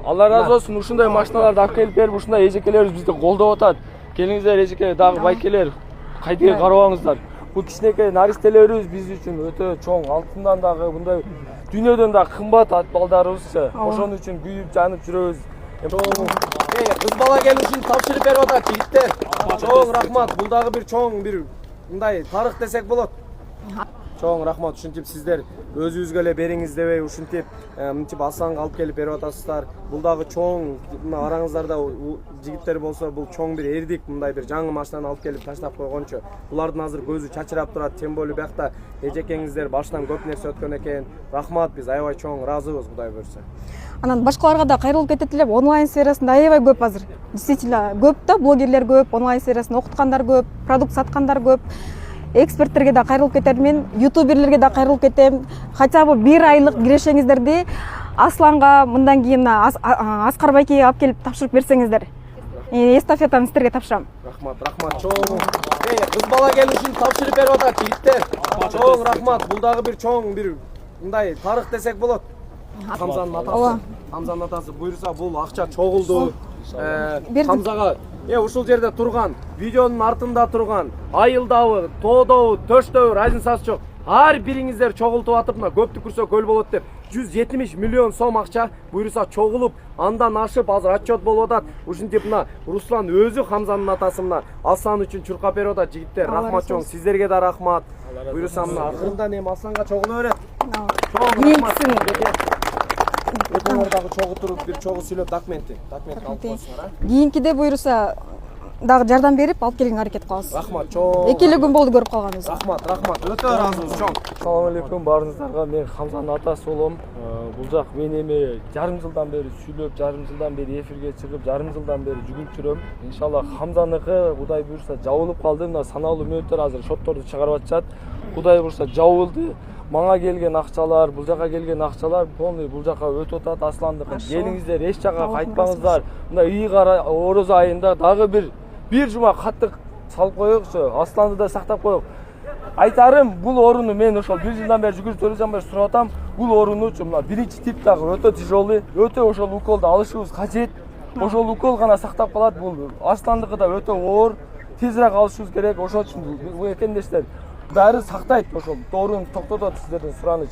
Алла разы болсын, ушундай машиналарды алып келип берип, ушундай эжекелерибиз бизди колдоп атат. Келиңиздер эжекелер, дагы байкелер, кайтып карабаңыздар. Бул кичинекей наристелерибиз биз үчүн өтө чоң, алтындан дагы мындай дүйнөдөн да кымбат балдарыбызчы. Ошон үчүн күйүп жанып жүрөбүз. Кыз бала келишин тапшырып берип атат жигиттер. Чоң рахмат. Бул дагы бир чоң бир мындай тарых десек болот. Чоң рахмат. Ушинтип сиздер өзүңүзгө эле бериңиз дебей ушинтип мынтип Асланга алып келип берип атасыздар. Бул дагы чоң, мына араңыздарда жигиттер болсо бул чоң бир эрдик, мындай бир жаңы машинаны алып келип таштап койгончу. Булардын азыр көзү чачырап турат. Тем более биякта эжекеңиздер башынан көп нерсе өткөн экен. Рахмат, биз аябай чоң ыраазыбыз, Кудай буйрса. Анан башкаларга да кайрылып кетет элем. Онлайн сферасында аябай көп азыр. Действительно көп да, блогерлер көп, онлайн сферасында окуткандар көп, продукт саткандар көп. Эксперттерге да кайрылып кетем мен, ютуберлерге да кайрылып кетем. Хотя бы 1 айлык кирешеңиздерди Асланга мындан кийин Аскар байкеге алып келип тапшырып берсеңиздер. Эстафетаны сиздерге тапшырам. Рахмат, чоң. Кыз бала келишин тапшырып берип атат жигиттер. Чоң рахмат. Бул дагы бир чоң бир мындай тарых десек болот. Хамзанын атасы буйрса бул акча чогулду. Хамзага ушул жерде турган, видеонун артында турган, айылдабы, тоодобу, төштөбү разницасы жок. Ар бириңиздер чогултуп атып, мына көптү көрсө көл болот деп 170 миллион сом акча буйрса чогулуп, андан ашып азыр отчет болуп атат. Ушинтип мына Руслан өзү Хамзанын атасы мына Аслан үчүн чуркап берип атат жигиттер. Рахмат чоң, сиздерге да рахмат. Буйрса мына акырында Асланга чогула берет. Чоң дагы чогуу туруп бир чогуу сүйлөп документ алып койсуңар, Кийинкиде буйрса дагы жардам берип алып келгенге аракет кылабыз. Рахмат чоң. 2 күн болду көрүп калганыбыз. Рахмат. Өтө ыраазыбыз чоң. Assalomu alaykum барыңыздарга. Мен Хамзанын атасы болом. Бул жак мен эми жарым жылдан бери сүйлөп, жарым жылдан бери эфирге чыгып, жарым жылдан бери жүгүрүп жүрөм. Иншалла Хамзаныкы Кудай буйрса жабылып калды. Мына саналуу мүнөттөр азыр шотторду чыгарып атышат. Кудай буйрса жабылды. Мага келген акчалар, бул жака келген акчалар полный бул жака өтүп атат. Асландыкы келиңиздер, эч жака кайтпаңыздар. Мына үй кара Орозо айында дагы бир жума каттык салып коёкчу. Асланды да сактап коёк. Айтарым, бул орунду мен ошол 1 жылдан бери жүгүрүп жүрөм, бери сурап атам. Бул орунучу мына биринчи тип дагы өтө тяжелый, өтө ошол уколду алышыбыз кажет. Ошол укол гана сактап калат. Бул Асландыкы да өтө оор, тезирээк алышыбыз керек. Ошол үчүн бул экендештер баары сактайт, ошол дооруну токтотот сиздердин сураныч.